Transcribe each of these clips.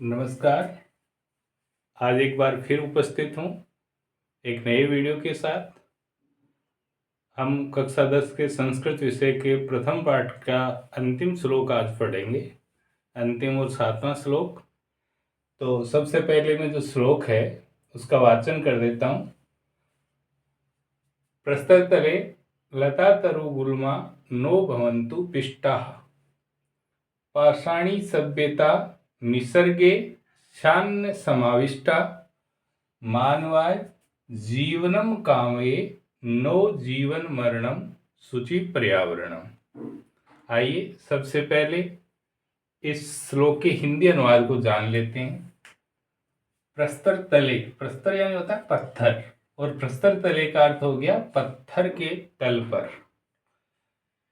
नमस्कार। आज एक बार फिर उपस्थित हूँ एक नए वीडियो के साथ। हम कक्षा 10 के संस्कृत विषय के प्रथम पाठ का अंतिम श्लोक आज पढ़ेंगे, अंतिम और 7वां श्लोक। तो सबसे पहले मैं जो श्लोक है उसका वाचन कर देता हूँ। प्रस्तरतले लता तरु गुल्मा नो भवन्तु पिष्टाः, पाषाणी सभ्यता निसर्गे शान्य समाविष्टा, मानवाय जीवनम कामये नो जीवन मरणम शुचि पर्यावरणम। आइए सबसे पहले इस श्लोक के हिंदी अनुवाद को जान लेते हैं। प्रस्तर तले, प्रस्तर यानी होता है पत्थर, और प्रस्तर तले का अर्थ हो गया पत्थर के तल पर।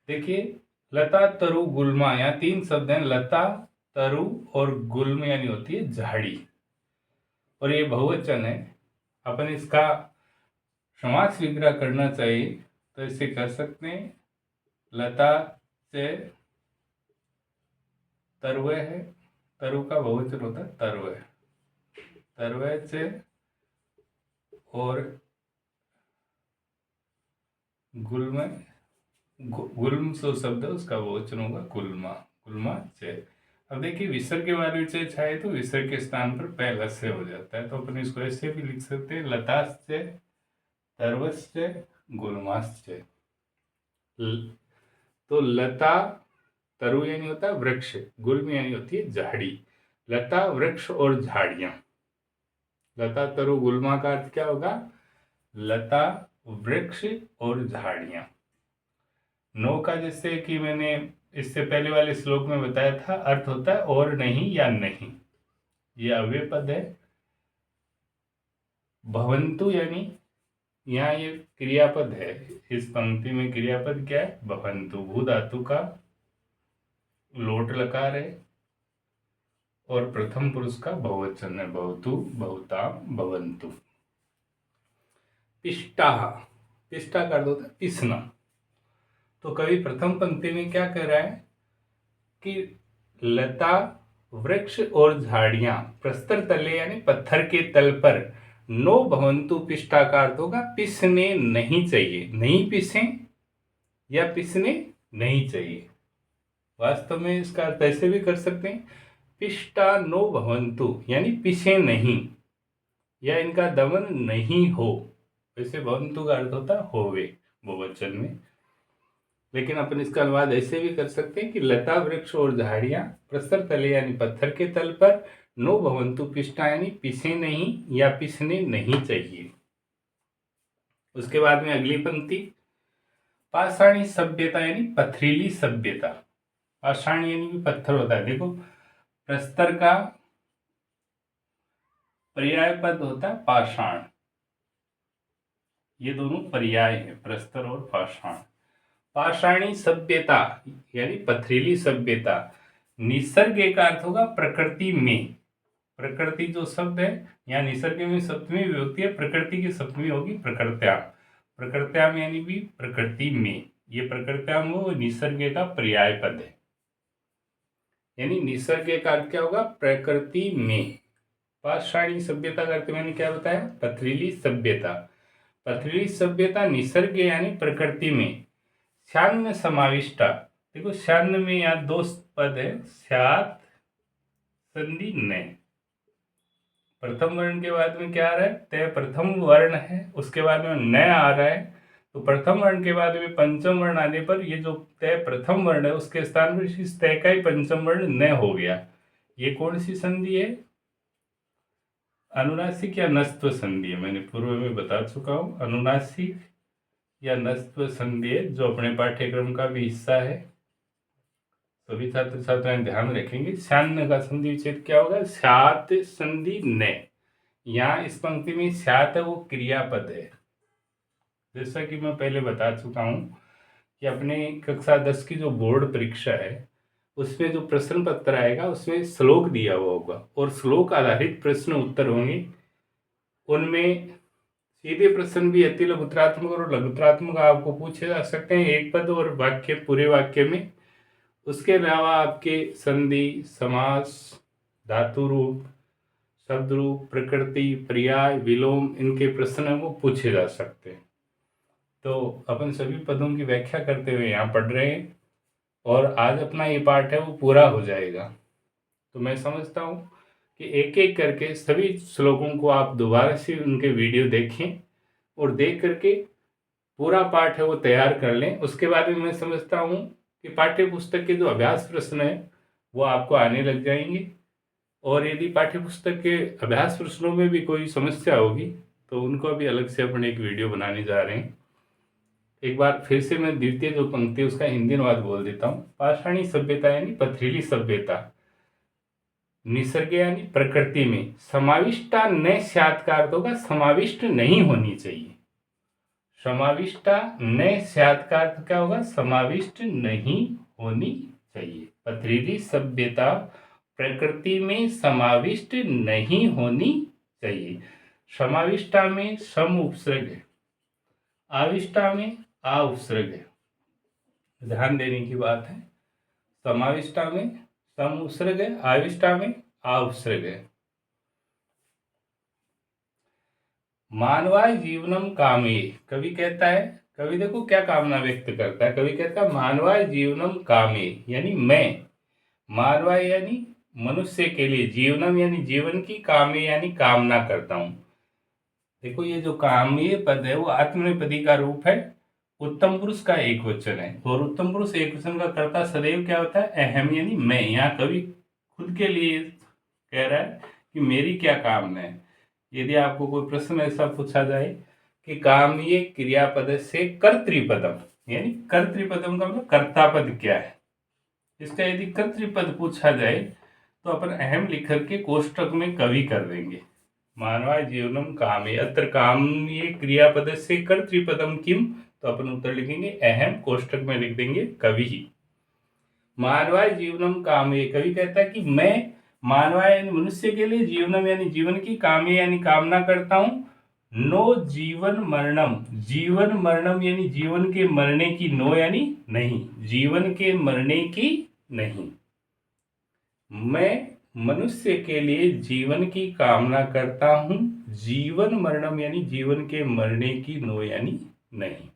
देखिए, लता तरु गुल्मा, यहाँ 3 शब्द हैं, लता तरु और गुल्म यानी होती है झाड़ी, और ये बहुवचन है। अपन इसका समास विग्रह करना चाहिए तो इसे कर सकते हैं। लता से तरवे है, तरु का बहुवचन होता है तरवे, तरवे से, और गुल्म, गुल्म जो शब्द है उसका बहुवचन होगा गुल्मा, गुल्मा से। अब देखिए, विसर्ग के बारे में चाहे तो विसर्ग के स्थान पर पहला से हो जाता है, तो अपन इसको ऐसे भी लिख सकते हैं, लताश्च तरवश्च गुल्माश्च। तो लता तरु यानी होता है वृक्ष, गुल्म यानी होती है झाड़ी। लता, वृक्ष और झाड़ियां। लता तरु गुल्मा का अर्थ क्या होगा? लता, वृक्ष और झाड़ियां। नो का, जैसे कि मैंने इससे पहले वाले श्लोक में बताया था, अर्थ होता है और नहीं या नहीं। ये अव्यय पद है। भवन्तु यानी यहाँ ये क्रियापद है। इस पंक्ति में क्रियापद क्या है? भवन्तु। भू धातु का लोट लकार है और प्रथम पुरुष का बहुवचन है, भवतु, भवताम, भवन्तु। पिष्टाः, पिष्टा का अर्थ होता है पिसना। तो कवि प्रथम पंक्ति में क्या कह रहा है कि लता, वृक्ष और झाड़ियां प्रस्तर तले यानी पत्थर के तल पर नो भवन्तु, पिष्टा का अर्थ होगा पिसने नहीं चाहिए। नहीं पिसें या पिसने नहीं चाहिए। वास्तव में इसका अर्थ ऐसे भी कर सकते हैं, पिष्टा नो भवन्तु यानी पिसे नहीं या इनका दमन नहीं हो। वैसे भवन्तु का अर्थ होता है होवे बहुवचन में, लेकिन अपन इसका अनुवाद ऐसे भी कर सकते हैं कि लता, वृक्ष और झाड़ियां प्रस्तर तले यानी पत्थर के तल पर नो भवन्तु पिष्टा यानी पिसे नहीं या पिसने नहीं चाहिए। उसके बाद में अगली पंक्ति, पाषाणी सभ्यता यानी पथरीली सभ्यता। पाषाण यानी भी पत्थर होता है। देखो, प्रस्तर का पर्याय पद होता है पाषाण। ये दोनों पर्याय है, प्रस्तर और पाषाण। पाषाणी सभ्यता यानी पथरीली सभ्यता। निसर्ग का अर्थ होगा प्रकृति में। प्रकृति जो शब्द है, यहाँ निसर्ग में सप्तमी विभक्ति है, प्रकृति की सप्तमी होगी प्रकृत्याम। प्रकृत्याम यानी भी प्रकृति में। ये प्रकृत्याम वो निसर्ग का पर्याय पद है, यानी निसर्ग का अर्थ क्या होगा? प्रकृति में। पाषाणी सभ्यता का अर्थ मैंने क्या बताया? पथरीली सभ्यता। पथरीली सभ्यता निसर्ग यानी प्रकृति में। श्यान्न समाविष्टा। देखो, श्यान्न में यहाँ 2 पद है, स्यात् संधि न। प्रथम वर्ण के बाद में क्या आ रहा है? तय प्रथम वर्ण है, उसके बाद में न आ रहा है। तो प्रथम वर्ण के बाद में पंचम वर्ण आने पर ये जो तय प्रथम वर्ण है उसके स्थान पर इस तय का ही पंचम वर्ण न हो गया। ये कौन सी संधि है? अनुनासिक या नस्त्व संधि है। मैंने पूर्व में बता चुका हूँ, अनुनासिक या नस्त्व संधि है, जो अपने पाठ्यक्रम का भी हिस्सा है। सभी छात्र छात्राएं ध्यान रखेंगे। श्यान्न का संधि विच्छेद क्या होगा? स्यात् संधि न। यहाँ इस पंक्ति में स्यात् वो क्रियापद है। जैसा कि मैं पहले बता चुका हूँ कि अपने कक्षा 10 की जो बोर्ड परीक्षा है उसमें जो प्रश्न पत्र आएगा उसमें श्लोक दिया हुआ होगा और श्लोक आधारित प्रश्न उत्तर होंगे। उनमें सीधे प्रश्न भी अति लघुत्रात्मक और लघुत्रात्मक आपको पूछे जा सकते हैं, एक पद और वाक्य, पूरे वाक्य में। उसके अलावा आपके संधि, समास, धातु रूप, शब्द रूप, प्रकृति, पर्याय, विलोम, इनके प्रश्न हैं वो पूछे जा सकते हैं। तो अपन सभी पदों की व्याख्या करते हुए यहाँ पढ़ रहे हैं और आज अपना ये पाठ है वो पूरा हो जाएगा। तो मैं समझता हूँ कि एक एक करके सभी श्लोकों को आप दोबारा से उनके वीडियो देखें और देख करके पूरा पाठ है वो तैयार कर लें। उसके बाद में मैं समझता हूँ कि पाठ्य पुस्तक के जो अभ्यास प्रश्न है वो आपको आने लग जाएंगे और यदि पाठ्य पुस्तक के अभ्यास प्रश्नों में भी कोई समस्या होगी तो उनको भी अलग से अपन एक वीडियो बनाने जा रहे हैं। एक बार फिर से मैं द्वितीय जो पंक्ति उसका हिंदी अनुवाद बोल देता हूँ। पाषाणी सभ्यता यानी पथरीली सभ्यता निसर्ग यानी प्रकृति में समाविष्टा न स्यात् का अर्थ होगा समाविष्ट नहीं होनी चाहिए। समाविष्टा न स्यात् का अर्थ क्या होगा? समाविष्ट नहीं होनी चाहिए। पथरीली सभ्यता प्रकृति में समाविष्ट नहीं होनी चाहिए। समाविष्टा में सम उपसर्ग है, आविष्टा में आ उपसर्ग है, ध्यान देने की बात है। समाविष्टा में सम उपसर्ग है, आविष्टा में आ उपसर्ग है। मानवाय जीवनम कामे, कवि कहता है, कवि देखो क्या कामना व्यक्त करता है। कवि कहता है मानवाय जीवनम कामे यानी मैं, मानवाय यानी मनुष्य के लिए, जीवनम यानी जीवन की, कामे यानी कामना करता हूं। देखो ये जो काम्य पद है वो आत्मनेपदी का रूप है, उत्तम पुरुष का एक वचन है और उत्तम पुरुष एक वचन का कर्ता सदैव क्या होता है? अहम यानी मैं। यहाँ कवि खुद के लिए कह रहा है कि मेरी क्या कामना है। यदि आपको कोई प्रश्न ऐसा पूछा जाए कि काम्य क्रियापद से कर्तृपदम यानी कर्तृपदम का मतलब कर्तापद क्या है, इसका यदि कर्तृपद पूछा जाए तो अपन अहम लिख करके कोष्टक में कवि कर देंगे। मानवाय जीवनम कामे, अत्र काम्य क्रियापद से कर्तृपदम किम, तो अपन उत्तर लिखेंगे अहम, कोष्टक में लिख देंगे कवि ही। मानवाय जीवनम कामे, कवि कहता है कि मैं मानवाय यानी मनुष्य के लिए, जीवनम यानी जीवन की, कामे यानी कामना करता हूं, नो जीवन मरणम, जीवन मरणम यानी जीवन के मरने की, नो यानी नहीं, जीवन के मरने की नहीं। मैं मनुष्य के लिए जीवन की कामना करता हूं, जीवन मरणम यानी जीवन के मरने की, नो यानी नहीं।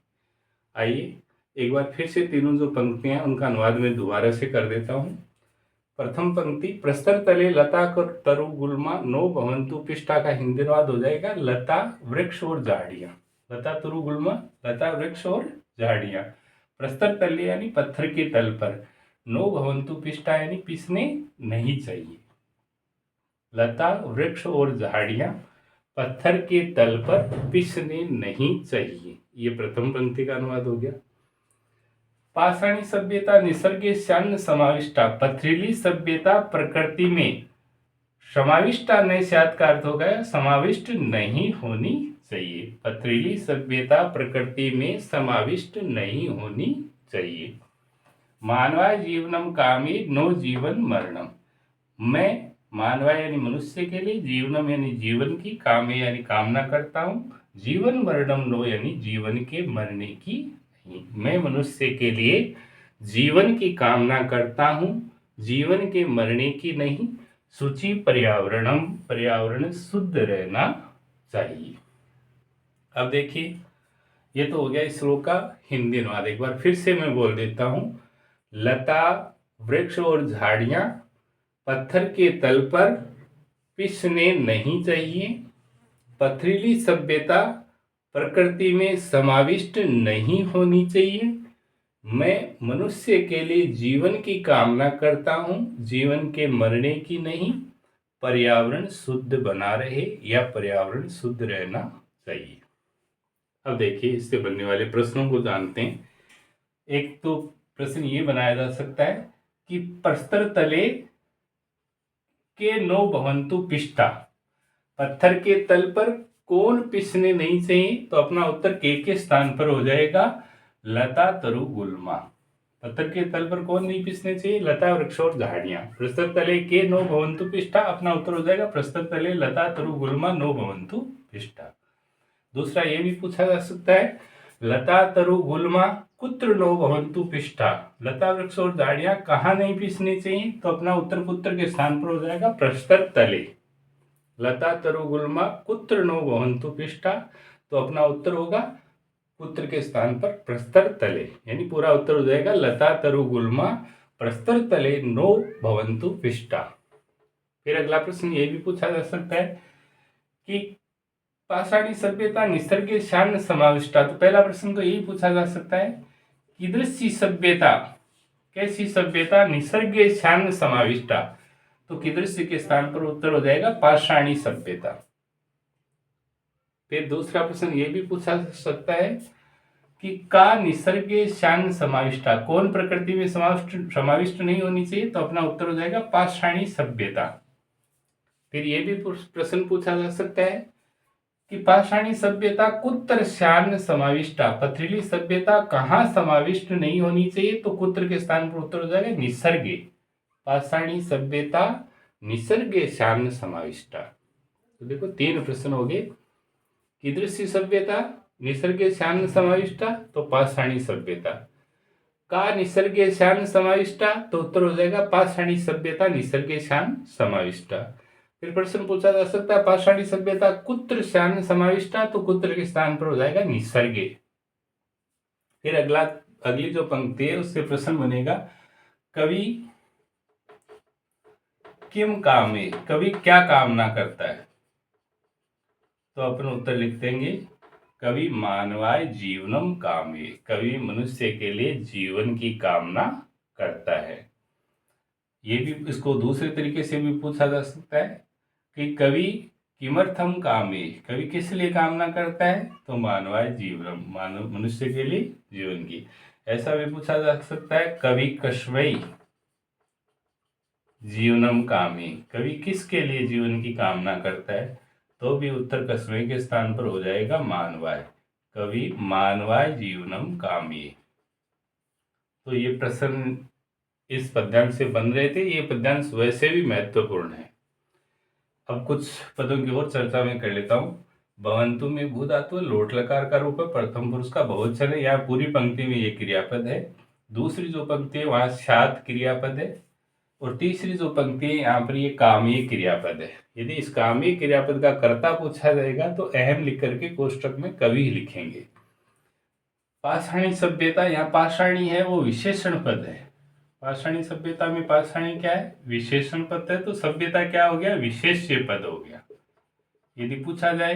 आइए एक बार फिर से तीनों जो पंक्तियां उनका अनुवाद में दोबारा से कर देता हूं। प्रथम पंक्ति, प्रस्तर तले लता तरु गुल्मा नो भवंतु पिष्टा का हिंदी अनुवाद हो जाएगा लता वृक्ष और झाड़ियां। लता तरु गुल्मा, लता वृक्ष और झाड़ियां। प्रस्तर तले यानी पत्थर के तल पर, नो भवंतु पिष्टा यानी पिसने नहीं चाहिए। लता वृक्ष और झाड़ियां पत्थर के तल पर पिसने नहीं चाहिए। ये प्रथम पंक्ति का अनुवाद हो गया। पाषाणी सभ्यता निसर्गे श्यान्न समाविष्टा, पथरीली सभ्यता प्रकृति में समाविष्टा न स्यात् का अर्थ हो गया समाविष्ट नहीं होनी चाहिए। पथरीली सभ्यता प्रकृति में समाविष्ट नहीं होनी चाहिए। मानवाय जीवनम कामे नो जीवन मरणम, मैं मानवाय यानी मनुष्य के लिए, जीवनम यानी जीवन की, कामे यानी कामना करता हूं, जीवन मरणम नो यानी जीवन के मरने की नहीं। मैं मनुष्य के लिए जीवन की कामना करता हूं, जीवन के मरने की नहीं। सूची पर्यावरणम, पर्यावरण शुद्ध रहना चाहिए। अब देखिए ये तो हो गया इस श्लोक का हिंदी अनुवाद। एक बार फिर से मैं बोल देता हूं। लता वृक्ष और झाड़ियां पत्थर के तल पर पिसने नहीं चाहिए। पथरीली सभ्यता प्रकृति में समाविष्ट नहीं होनी चाहिए। मैं मनुष्य के लिए जीवन की कामना करता हूं, जीवन के मरने की नहीं। पर्यावरण शुद्ध बना रहे या पर्यावरण शुद्ध रहना चाहिए। अब देखिए इससे बनने वाले प्रश्नों को जानते हैं। एक तो प्रश्न ये बनाया जा सकता है कि प्रस्तर तले के नो भवंतु पिष्टा, पत्थर के तल पर कौन पिसने नहीं चाहिए, तो अपना उत्तर के स्थान पर हो जाएगा लता तरु गुल्मा। पत्थर के तल पर कौन नहीं पिसने चाहिए? लता वृक्ष और झाड़ियां। प्रस्तर तले के नो भवंतु पिष्टा, अपना उत्तर हो जाएगा प्रस्तर तले लता तरु गुल्मा नो भवंतु पिष्टा। दूसरा ये भी पूछा जा सकता है लता तरु गुल्मा कुत्र नो भवंतु पिष्ठा। लता वृक्ष और झाड़ियां कहाँ नहीं पिसनी चाहिए, तो अपना उत्तर पुत्र के स्थान पर हो जाएगा प्रस्तर तले। लता तरु गुल्मा कुत्र नो भवंतु पिष्ठा, तो अपना उत्तर होगा पुत्र के स्थान पर प्रस्तर तले, यानी पूरा उत्तर हो जाएगा लता तरु गुल्मा प्रस्तर तले नो भवंतु पिष्ठा। फिर अगला प्रश्न ये भी पूछा जा सकता है कि पाषाणी सभ्यता निसर्ग शान समाविष्टा। तो पहला प्रश्न तो यही पूछा जा सकता है, कीदृशी सभ्यता, कैसी सभ्यता निसर्ग शान समाविष्टा। तो कीदृशी के स्थान पर उत्तर हो जाएगा पाषाणी सभ्यता। फिर दूसरा प्रश्न ये भी पूछा जा सकता है कि का निसर्ग शान समाविष्टा, कौन प्रकृति में समाविष्ट नहीं होनी चाहिए, तो अपना उत्तर हो जाएगा पाषाणी सभ्यता। फिर ये भी प्रश्न पूछा जा सकता है कि पाषाणी सभ्यता कुत्र शान समाविष्टा, पथरीली सभ्यता कहाँ समाविष्ट नहीं होनी चाहिए, तो कुत्र के स्थान पर उत्तर हो जाएगा निसर्गे। पाषाणी सभ्यता निसर्गे शान समाविष्टा। तो देखो 3 प्रश्न हो गए, कीदृशी सभ्यता निसर्गे शान समाविष्टा, तो पाषाणी सभ्यता। का निसर्गे शान समाविष्टा, तो उत्तर हो जाएगा पाषाणी सभ्यता निसर्गे शान समाविष्टा। फिर प्रश्न पूछा जा सकता है पाषाणी सभ्यता कुत्र शान समाविष्टा, तो कुत्र के स्थान पर हो जाएगा निसर्गे। फिर अगली जो पंक्ति है उससे प्रश्न बनेगा कवि किम कामे, कवि क्या कामना करता है, तो अपन उत्तर लिख देंगे कवि मानवाय जीवनम कामे, कवि मनुष्य के लिए जीवन की कामना करता है। ये भी इसको दूसरे तरीके से भी पूछा जा सकता है कि कवि किमर्थम कामे, कवि किस लिए कामना करता है, तो मानवाय जीवनम, मानव मनुष्य के लिए जीवन की। ऐसा भी पूछा जा सकता है कवि कस्मै जीवनम कामे, कवि किसके लिए जीवन की कामना करता है, तो भी उत्तर कस्मै के स्थान पर हो जाएगा मानवाय, कवि मानवाय जीवनम कामे। तो ये प्रश्न इस पद्यांश से बन रहे थे, ये पद्यांश वैसे भी महत्वपूर्ण है। अब कुछ पदों की और चर्चा में कर लेता हूँ। भवंतु में भू धातु लोट लकार का रूप है, प्रथम पुरुष का बहुवचन है, यहाँ पूरी पंक्ति में ये क्रियापद है। दूसरी जो पंक्ति है वहाँ शाद क्रियापद है, और तीसरी जो पंक्ति है यहाँ पर ये कामीय क्रियापद है। यदि इस कामीय क्रियापद का कर्ता पूछा जाएगा तो अहम लिख करके कोष्टक में कवि लिखेंगे। पाषाणी सभ्यता, यहाँ पाषाणी है वो विशेषण पद है। पाषाणी सभ्यता में पाषाणी क्या है, विशेषण पद है, तो सभ्यता क्या हो गया, विशेष्य पद हो गया। यदि पूछा जाए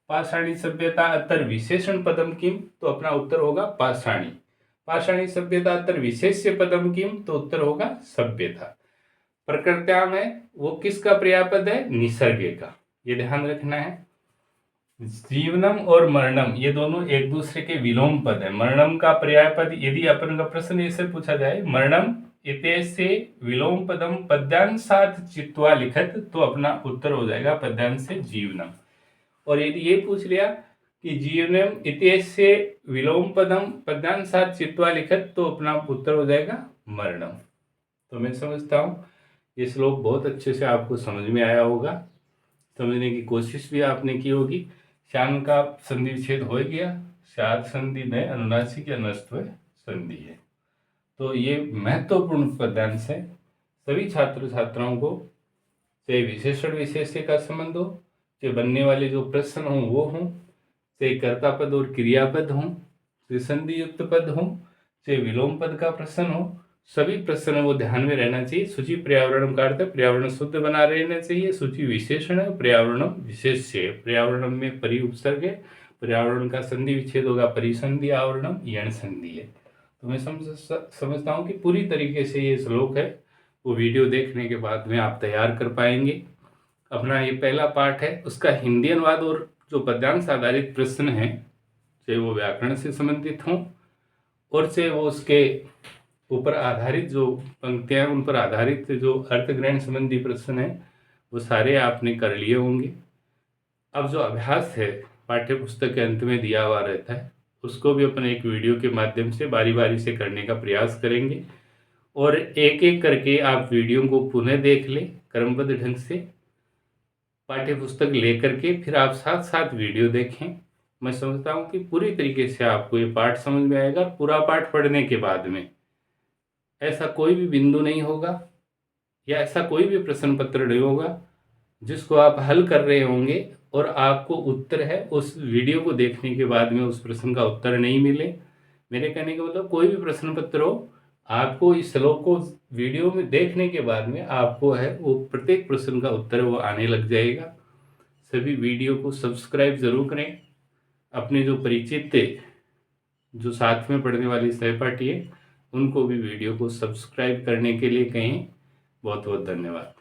पाषाणी सभ्यता अतर विशेषण पदम किम, तो अपना उत्तर होगा पाषाणी। पाषाणी सभ्यता अतर विशेष्य पदम किम, तो उत्तर होगा सभ्यता। प्रकृत्याम है वो किसका क्रियापद है, निसर्ग का, ये ध्यान रखना है। जीवनम और मरणम ये दोनों एक दूसरे के विलोम पद है। मरणम का पर्यायपद, यदि अपन का प्रश्न ऐसे पूछा जाए मरणम इत्यस्य विलोम पदम पद्यांशात् चित्वा लिखत, तो अपना उत्तर हो जाएगा पद्यांश से जीवनम। और यदि ये पूछ लिया कि जीवनम इत्यस्य विलोम पदम पद्यांशात् चित्वा लिखत, तो अपना उत्तर हो जाएगा मरणम। तो मैं समझता हूँ ये श्लोक बहुत अच्छे से आपको समझ में आया होगा, समझने की कोशिश भी आपने की होगी। शान का संधि विच्छेद हो गया, शाद संधि में अनुनासिक या नस्त्व संधि है। तो ये महत्वपूर्ण पद्यांश है। सभी छात्र छात्राओं को, चाहे विशेषण विशेष्य का संबंध हो, चाहे बनने वाले जो प्रश्न हों वो हों, चाहे कर्ता पद और क्रियापद हों, चाहे संधि युक्त पद हों, चाहे विलोम पद का प्रश्न हो, सभी प्रश्न वो ध्यान में रहना चाहिए। सूची पर्यावरण का अर्थ पर्यावरण शुद्ध बना रहना चाहिए। सूची विशेषण है, पर्यावरण विशेष्य है। पर्यावरण में परि उपसर्ग है, पर्यावरण का संधि विच्छेद होगा परिसंधि आवरणम यण संधि है। तो मैं समझता हूँ कि पूरी तरीके से ये श्लोक है वो वीडियो देखने के बाद में आप तैयार कर पाएंगे। अपना ये पहला पाठ है, उसका हिंदी अनुवाद और जो पद्यांश आधारित प्रश्न हैं, चाहे वो व्याकरण से संबंधित हों और चाहे वो उसके ऊपर आधारित जो पंक्तियां उन पर आधारित जो अर्थग्रहण संबंधी प्रश्न हैं, वो सारे आपने कर लिए होंगे। अब जो अभ्यास है पाठ्य पुस्तक के अंत में दिया हुआ रहता है, उसको भी अपन एक वीडियो के माध्यम से बारी बारी से करने का प्रयास करेंगे, और एक एक करके आप वीडियो को पुनः देख लें क्रमबद्ध ढंग से, पाठ्य पुस्तक लेकर के फिर आप साथ साथ वीडियो देखें। मैं समझता हूँ कि पूरी तरीके से आपको ये पाठ समझ में आएगा। पूरा पाठ पढ़ने के बाद में ऐसा कोई भी बिंदु नहीं होगा या ऐसा कोई भी प्रश्न पत्र नहीं होगा जिसको आप हल कर रहे होंगे और आपको उत्तर है उस वीडियो को देखने के बाद में उस प्रश्न का उत्तर नहीं मिले। मेरे कहने का मतलब कोई भी प्रश्न पत्र हो, आपको इस श्लोक को वीडियो में देखने के बाद में आपको है वो प्रत्येक प्रश्न का उत्तर वो आने लग जाएगा। सभी वीडियो को सब्सक्राइब ज़रूर करें। अपने जो परिचित थे, जो साथ में पढ़ने वाली सहपाठी है, उनको भी वीडियो को सब्सक्राइब करने के लिए कहें। बहुत बहुत धन्यवाद।